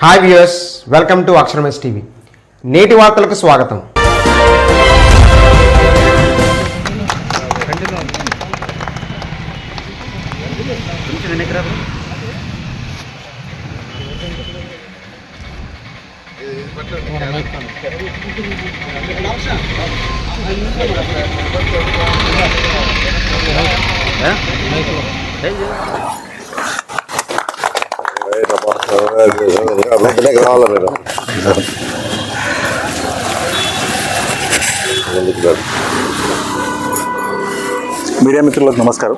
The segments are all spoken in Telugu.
హాయ్ వ్యూయర్స్, వెల్కమ్ టు అక్షరం ఎస్ టీవీ. నేటి వార్తలకు స్వాగతం. మీడియా మిత్రులకు నమస్కారం.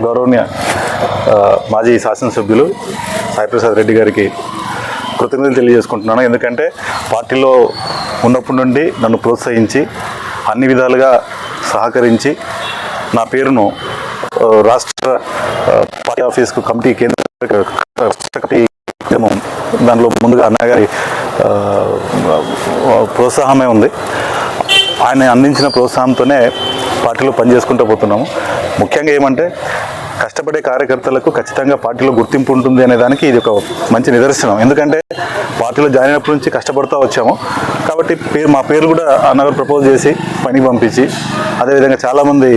గౌరవనీయ మాజీ శాసనసభ్యులు సాయిప్రసాద్ రెడ్డి గారికి కృతజ్ఞతలు తెలియజేసుకుంటున్నాను. ఎందుకంటే పార్టీలో ఉన్నప్పటి నుండి నన్ను ప్రోత్సహించి అన్ని విధాలుగా సహకరించి నా పేరును రాష్ట్ర పార్టీ ఆఫీస్కు కమిటీ కేంద్ర కమిటీ దానిలో ముందుగా అన్నగారి ప్రోత్సాహమే ఉంది. ఆయన అందించిన ప్రోత్సాహంతోనే పార్టీలో పనిచేసుకుంటూ పోతున్నాము. ముఖ్యంగా ఏమంటే కష్టపడే కార్యకర్తలకు ఖచ్చితంగా పార్టీలో గుర్తింపు ఉంటుంది అనే దానికి ఇది ఒక మంచి నిదర్శనం. ఎందుకంటే పార్టీలో జాయిన్ అయినప్పటి నుంచి కష్టపడుతూ వచ్చాము కాబట్టి మా పేరు కూడా అన్నగారు ప్రపోజ్ చేసి పనికి పంపించి, అదేవిధంగా చాలామంది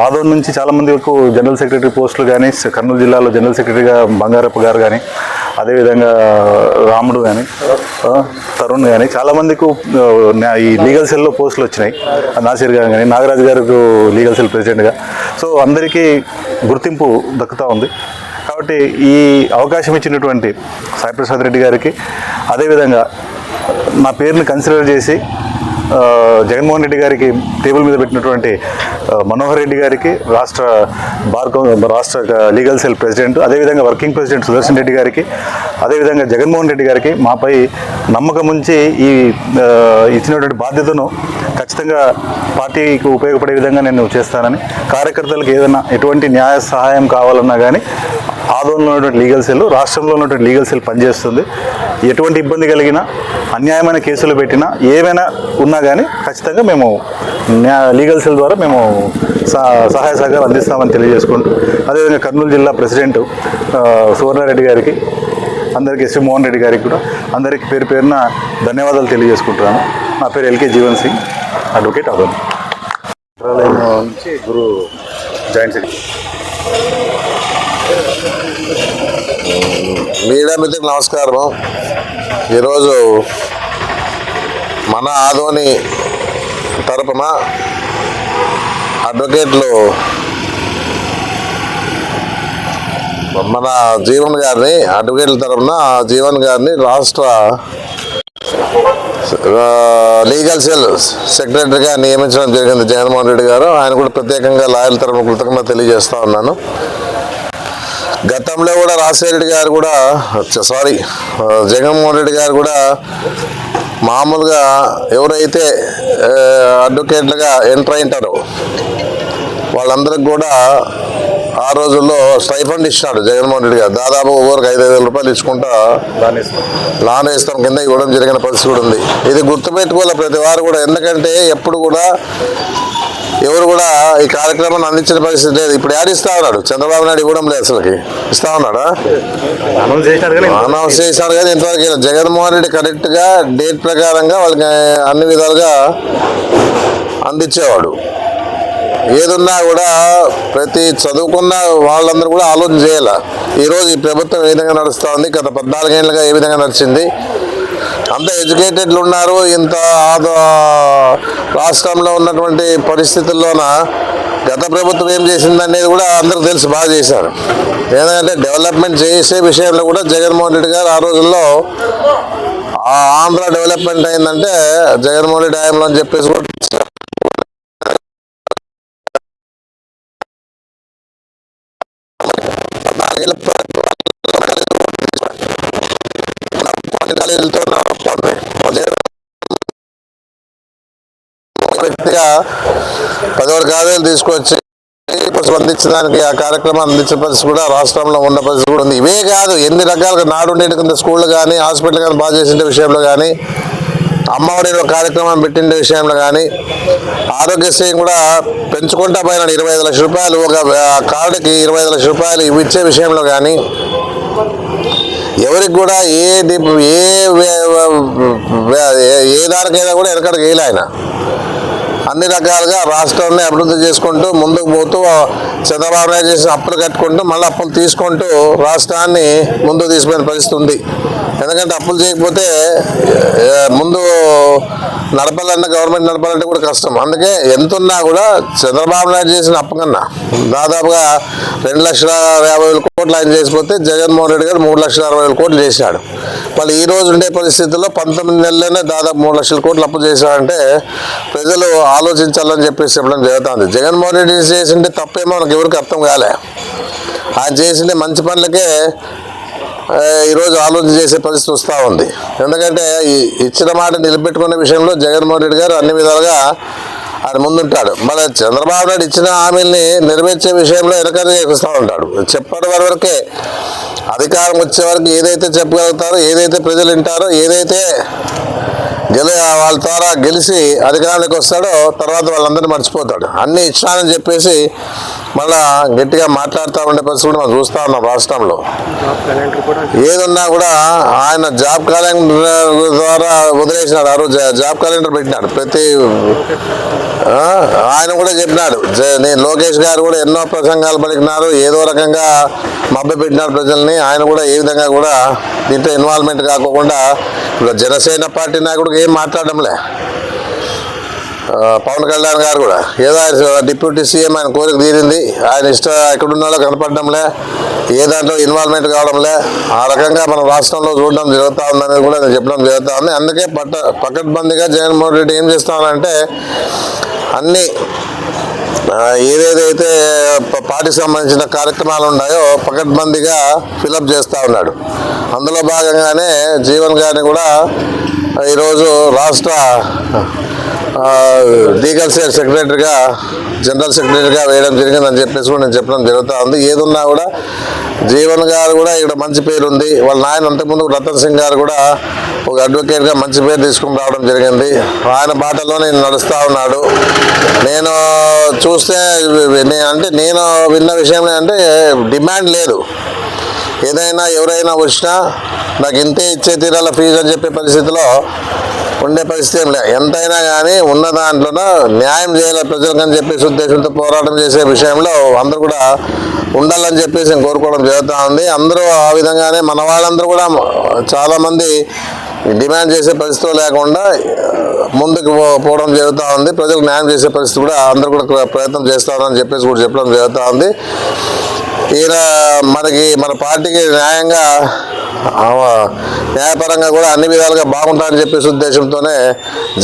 ఆదోన్ నుంచి చాలామంది వరకు జనరల్ సెక్రటరీ పోస్టులు కానీ, కర్నూలు జిల్లాలో జనరల్ సెక్రటరీగా బంగారప్ప గారు కానీ, అదేవిధంగా రాముడు కానీ, తరుణ్ కానీ చాలామందికి ఈ లీగల్ సెల్లో పోస్టులు వచ్చినాయి. నాసిర్ గారు కానీ, నాగరాజు గారికి లీగల్ సెల్ ప్రెసిడెంట్గా. సో అందరికీ గుర్తింపు దక్కుతూ ఉంది. కాబట్టి ఈ అవకాశం ఇచ్చినటువంటి సాయిప్రసాద్ రెడ్డి గారికి, అదేవిధంగా నా పేరుని కన్సిడర్ చేసి జగన్మోహన్ రెడ్డి గారికి టేబుల్ మీద పెట్టినటువంటి మనోహర్ రెడ్డి గారికి రాష్ట్ర రాష్ట్ర లీగల్ సెల్ ప్రెసిడెంట్, అదేవిధంగా వర్కింగ్ ప్రెసిడెంట్ సుదర్శన్ రెడ్డి గారికి, అదేవిధంగా జగన్మోహన్ రెడ్డి గారికి మాపై నమ్మకం ఉంచి ఈ ఇచ్చినటువంటి బాధ్యతను ఖచ్చితంగా పార్టీకి ఉపయోగపడే విధంగా నేను చేస్తానని, కార్యకర్తలకు ఏదైనా ఎటువంటి న్యాయ సహాయం కావాలన్నా కానీ ఆదోళనలో ఉన్నటువంటి లీగల్ సెల్, రాష్ట్రంలో ఉన్నటువంటి లీగల్ సెల్ పనిచేస్తుంది. ఎటువంటి ఇబ్బంది కలిగినా, అన్యాయమైన కేసులు పెట్టినా, ఏమైనా ఉన్నా కానీ ఖచ్చితంగా మేము లీగల్ సెల్ ద్వారా మేము సహాయ సహకారం అందిస్తామని తెలియజేసుకుంటూ, అదేవిధంగా కర్నూలు జిల్లా ప్రెసిడెంట్ సువర్ణారెడ్డి గారికి, అందరికీ శ్రీ మోహన్ రెడ్డి గారికి కూడా అందరికీ పేరు పేరున ధన్యవాదాలు తెలియజేసుకుంటున్నాను. నా పేరు ఎల్కే జీవన్ సింగ్, అడ్వకేట్ అదోని నుంచి గురు జాయింట్ సెక్రటరీ. మీడియా మిత్రులకు నమస్కారం. ఈరోజు మన ఆదోని తరపున అడ్వకేట్లు మన జీవన్ గారిని, అడ్వకేట్ల తరపున జీవన్ గారిని రాష్ట్ర లీగల్ సెల్ సెక్రటరీగా నియమించడం జరిగింది జగన్మోహన్ రెడ్డి గారు. ఆయన కూడా ప్రత్యేకంగా లాయర్ల తరపున కృతజ్ఞత తెలియజేస్తూ ఉన్నాను. గతంలో కూడా రాజశేఖర గారు కూడా జగన్మోహన్ రెడ్డి గారు కూడా మామూలుగా ఎవరైతే అడ్వకేట్లుగా ఎంటర్ అయింటారో వాళ్ళందరికి కూడా ఆ రోజుల్లో స్టైఫండ్ ఇచ్చినాడు జగన్మోహన్ రెడ్డి గారు. దాదాపు ఒక్కొక్కరికి 5,000 రూపాయలు ఇచ్చుకుంటా లాన్ వేస్తాం కింద ఇవ్వడం జరిగిన పరిస్థితి కూడా ఉంది. ఇది గుర్తుపెట్టుకోవాలి ప్రతి వారు కూడా, ఎందుకంటే ఎప్పుడు కూడా ఎవరు కూడా ఈ కార్యక్రమాన్ని అందించిన పరిస్థితి లేదు. ఇప్పుడు యాడ్ ఇస్తా ఉన్నాడు చంద్రబాబు నాయుడు, ఇవ్వడం లేదు అసలుకి. ఇస్తా ఉన్నాడా? అనౌన్స్ చేసినాడు కానీ ఇంతవరకు జగన్మోహన్ రెడ్డి కరెక్ట్గా డేట్ ప్రకారంగా వాళ్ళకి అన్ని విధాలుగా అందించేవాడు. ఏదున్నా కూడా ప్రతి చదువుకున్న వాళ్ళందరూ కూడా ఆలోచన చేయాలి. ఈరోజు ఈ ప్రభుత్వం ఏ విధంగా నడుస్తూ ఉంది, గత 14 ఏళ్ళుగా ఏ విధంగా నడిచింది, అంత ఎడ్యుకేటెడ్లు ఉన్నారు. ఇంత రాష్ట్రంలో ఉన్నటువంటి పరిస్థితుల్లోన గత ప్రభుత్వం ఏం చేసింది అనేది కూడా అందరికీ తెలుసు, బాగా చేశారు. ఎందుకంటే డెవలప్మెంట్ చేసే విషయంలో కూడా జగన్మోహన్ రెడ్డి గారు ఆ రోజుల్లో ఆంధ్ర డెవలప్మెంట్ అయిందంటే జగన్మోహన్ రెడ్డి హయాంలో అని చెప్పేసి కూడా వ్యక్తిగా 11 కాలేజీలు తీసుకొచ్చి స్పందించడానికి ఆ కార్యక్రమాన్ని అందించే పరిస్థితి కూడా రాష్ట్రంలో ఉన్న పరిస్థితి కూడా ఉంది. ఇవే కాదు, ఎన్ని రకాలుగా నాడు నేడు కింద స్కూళ్ళు కానీ, హాస్పిటల్ కానీ బాగా చేసిన విషయంలో కానీ, అమ్మఒడి కార్యక్రమం పెట్టిన విషయంలో కానీ, ఆరోగ్యశ్రీ కూడా పెంచుకుంటా పైన 25 లక్షల రూపాయలు, ఒక కార్డుకి 25 లక్షల రూపాయలు ఇవి ఇచ్చే విషయంలో కానీ, ఎవరికి కూడా ఏ దానికైనా కూడా వెనకడికి వేయలే ఆయన. అన్ని రకాలుగా రాష్ట్రాన్ని అభివృద్ధి చేసుకుంటూ ముందుకు పోతూ, చంద్రబాబు నాయుడు చేసిన అప్పులు కట్టుకుంటూ మళ్ళీ అప్పులు తీసుకుంటూ రాష్ట్రాన్ని ముందుకు తీసుకునే పరిస్థితి ఉంది. ఎందుకంటే అప్పులు చేయకపోతే ముందు నడపాలన్నా, గవర్నమెంట్ నడపాలంటే కూడా కష్టం. అందుకే ఎంతున్నా కూడా చంద్రబాబు నాయుడు చేసిన అప్పు కన్నా దాదాపుగా 2,50,000 కోట్లు ఆయన చేసిపోతే జగన్మోహన్ రెడ్డి గారు 3,60,000 కోట్లు చేశాడు. వాళ్ళు ఈ రోజు ఉండే పరిస్థితుల్లో 19 నెలల్లోనే దాదాపు 3 లక్షల కోట్లు అప్పు చేశారంటే ప్రజలు ఆలోచించాలని చెప్పేసి చెప్పడం జరుగుతుంది. జగన్మోహన్ రెడ్డి చేసిండే తప్పేమో మనకు ఎవరికి అర్థం కాలే. ఆయన చేసిండే మంచి పనులకే ఈరోజు ఆలోచన చేసే పరిస్థితి వస్తూ ఉంది. ఎందుకంటే ఇచ్చిన మాట నిలబెట్టుకునే విషయంలో జగన్మోహన్ రెడ్డి గారు అన్ని విధాలుగా ఆయన ముందుంటాడు. మళ్ళీ చంద్రబాబు నాయుడు ఇచ్చిన హామీల్ని నెరవేర్చే విషయంలో వెనకనే చేస్తూ ఉంటాడు. చెప్పడం వరకే, అధికారం వచ్చే వరకు ఏదైతే చెప్పగలుగుతారో, ఏదైతే ప్రజలు వింటారో, ఏదైతే వాళ్ళ ద్వారా గెలిచి అధికారానికి వస్తాడో తర్వాత వాళ్ళందరినీ మర్చిపోతాడు. అన్నీ ఇచ్చానని చెప్పేసి మళ్ళా గట్టిగా మాట్లాడుతూ ఉండే పరిస్థితి కూడా మనం చూస్తూ ఉన్నాం రాష్ట్రంలో. ఏదున్నా కూడా ఆయన జాబ్ క్యాలెండర్ ద్వారా వదిలేసినాడు. ఆ రోజు జాబ్ క్యాలెండర్ పెట్టినాడు. ప్రతి ఆయన కూడా చెప్పినాడు, నేను లోకేష్ గారు కూడా ఎన్నో ప్రసంగాలు పలికినారు, ఏదో రకంగా మభ్య పెట్టినారు ప్రజల్ని. ఆయన కూడా ఏ విధంగా కూడా దీంట్లో ఇన్వాల్వ్మెంట్ కాకుండా ఇప్పుడు జనసేన పార్టీ నాయకుడికి ఏం మాట్లాడడంలే. పవన్ కళ్యాణ్ గారు కూడా ఏదో డిప్యూటీ సీఎం ఆయన కోరిక తీరింది, ఆయన ఇష్టం ఎక్కడున్నాలో కనపడడంలే, ఏ దాంట్లో ఇన్వాల్వ్మెంట్ కావడంలే. ఆ రకంగా మన రాష్ట్రంలో చూడడం జరుగుతూ ఉందనేది కూడా నేను చెప్పడం జరుగుతూ ఉంది. అందుకే పకడ్బందీగా జగన్మోహన్ రెడ్డి ఏం చేస్తానంటే అన్ని ఏదేదైతే పార్టీకి సంబంధించిన కార్యక్రమాలు ఉన్నాయో పకడ్బందీగా ఫిలప్ చేస్తూ ఉన్నాడు. అందులో భాగంగానే జీవన్ గారిని కూడా ఈరోజు రాష్ట్ర లీగల్ సెక్రటరీగా జనరల్ సెక్రటరీగా వేయడం జరిగిందని చెప్పేసి కూడా నేను చెప్పడం జరుగుతూ ఉంది. ఏదున్నా కూడా జీవన్ గారు కూడా ఇక్కడ మంచి పేరు ఉంది. వాళ్ళ నాయన అంతకుముందు రతన్ సింగ్ గారు కూడా ఒక అడ్వకేట్గా మంచి పేరు తీసుకుని రావడం జరిగింది. ఆయన బాటలో నేను నడుస్తూ ఉన్నాడు. నేను చూస్తే నేను విన్న విషయం ఏంటంటే డిమాండ్ లేదు. ఏదైనా ఎవరైనా వచ్చినా నాకు ఇంతే ఇచ్చే తీరాల ఫీజు అని చెప్పే పరిస్థితిలో ఉండే పరిస్థితి ఏం లేదు. ఎంతైనా కానీ ఉన్న దాంట్లో న్యాయం చేయాలి ప్రజలకని చెప్పేసి ఉద్దేశంతో పోరాటం చేసే విషయంలో అందరూ కూడా ఉండాలని చెప్పేసి నేను కోరుకోవడం జరుగుతూ ఉంది. అందరూ ఆ విధంగానే మన వాళ్ళందరూ కూడా చాలామంది డిమాండ్ చేసే పరిస్థితి లేకుండా ముందుకు పోవడం జరుగుతూ ఉంది. ప్రజలకు న్యాయం చేసే పరిస్థితి కూడా అందరూ కూడా ప్రయత్నం చేస్తారని చెప్పేసి కూడా చెప్పడం జరుగుతూ ఉంది. ఈయన మన పార్టీకి న్యాయపరంగా కూడా అన్ని విధాలుగా బాగుంటారని చెప్పేసి ఉద్దేశంతోనే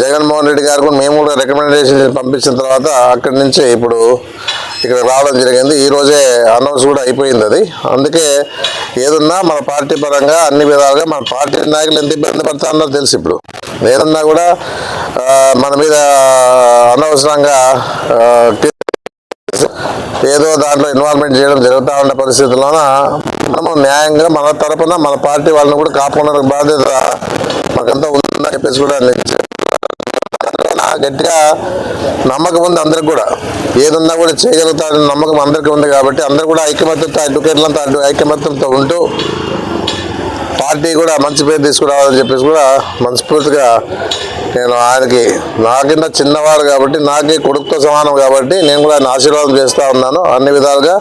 జగన్మోహన్ రెడ్డి గారు కూడా మేము కూడా రికమెండేషన్ పంపించిన తర్వాత అక్కడి నుంచి ఇప్పుడు ఇక్కడ రావడం జరిగింది. ఈరోజే అనౌన్స్ కూడా అయిపోయింది అది. అందుకే ఏదున్నా మన పార్టీ పరంగా అన్ని విధాలుగా మన పార్టీ నాయకులు ఎంత ఇబ్బంది పడుతున్నారో తెలుసు. ఇప్పుడు ఏదన్నా కూడా మన మీద అనవసరంగా ఏదో దాంట్లో ఇన్వాల్వ్మెంట్ చేయడం జరుగుతూ ఉన్న పరిస్థితుల్లోన మనము న్యాయంగా మన తరపున మన పార్టీ వాళ్ళని కూడా కాపాడే బాధ్యత మాకంతా ఉందని చెప్పేసి కూడా గట్టిగా నమ్మకం ఉంది. అందరికి కూడా ఏదన్నా కూడా చేయగలుగుతారని నమ్మకం అందరికీ ఉంది. కాబట్టి అందరూ కూడా ఐకమత్యంతో అడ్వకేట్లంతా ఐకమత్యంతో ఉంటూ పార్టీ కూడా మంచి పేరు తీసుకురావాలని చెప్పేసి కూడా మనస్ఫూర్తిగా నేను ఆయనకి నాకింత చిన్నవాడు కాబట్టి నాకే కొడుకుతో సమానం కాబట్టి నేను కూడా ఆయన ఆశీర్వాదం చేస్తూ ఉన్నాను. అన్ని విధాలుగా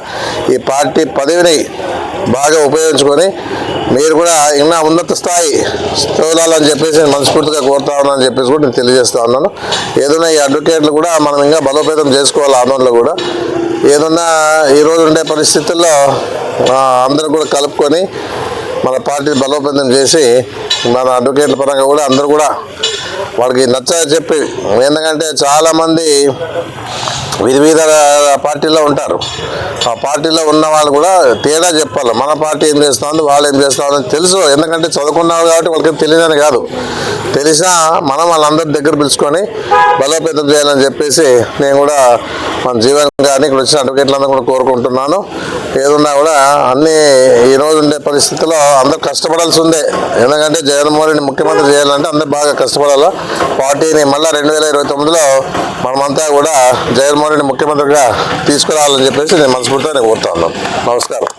ఈ పార్టీ పదవిని బాగా ఉపయోగించుకొని మీరు కూడా ఇంకా ఉన్నత స్థాయి తోలాలని చెప్పేసి నేను మనస్ఫూర్తిగా కోరుతా ఉన్నానని చెప్పేసి కూడా నేను తెలియజేస్తూ ఉన్నాను. ఏదైనా ఈ అడ్వకేట్లు కూడా మనం ఇంకా బలోపేతం చేసుకోవాలి. ఆందోళనలో కూడా ఏదన్నా ఈరోజు ఉండే పరిస్థితుల్లో అందరూ కూడా కలుపుకొని మన పార్టీ బలోపేతం చేసి మన అడ్వకేట్ల పరంగా కూడా అందరూ కూడా వాళ్ళకి నచ్చని చెప్పి, ఎందుకంటే చాలామంది వివిధ పార్టీలో ఉంటారు. ఆ పార్టీలో ఉన్న వాళ్ళు కూడా తేడా చెప్పాలి. మన పార్టీ ఏం చేస్తుంది, వాళ్ళు ఏం చేస్తామని తెలుసు. ఎందుకంటే చదువుకున్నారు కాబట్టి వాళ్ళకి తెలియదని కాదు, తెలిసినా మనం వాళ్ళందరి దగ్గర పిలుచుకొని బలోపేతం చేయాలని చెప్పేసి నేను కూడా మన జీవన్ గారిని ఇక్కడ వచ్చిన అడ్వకేట్లందరూ కూడా కోరుకుంటున్నాను. ఏదున్నా కూడా అన్నీ ఈరోజు ఉండే పరిస్థితుల్లో అందరూ కష్టపడాల్సి ఉంది. ఎందుకంటే జగన్మోహన్ రెడ్డి ముఖ్యమంత్రి చేయాలంటే అందరూ బాగా కష్టపడాలి. పార్టీని మళ్ళీ 2029లో మనమంతా కూడా జగన్మోహన్ రెడ్డి ముఖ్యమంత్రిగా తీసుకురావాలని చెప్పేసి నేను మనస్ఫూర్తిగా కోరుతా ఉన్నాను. నమస్కారం.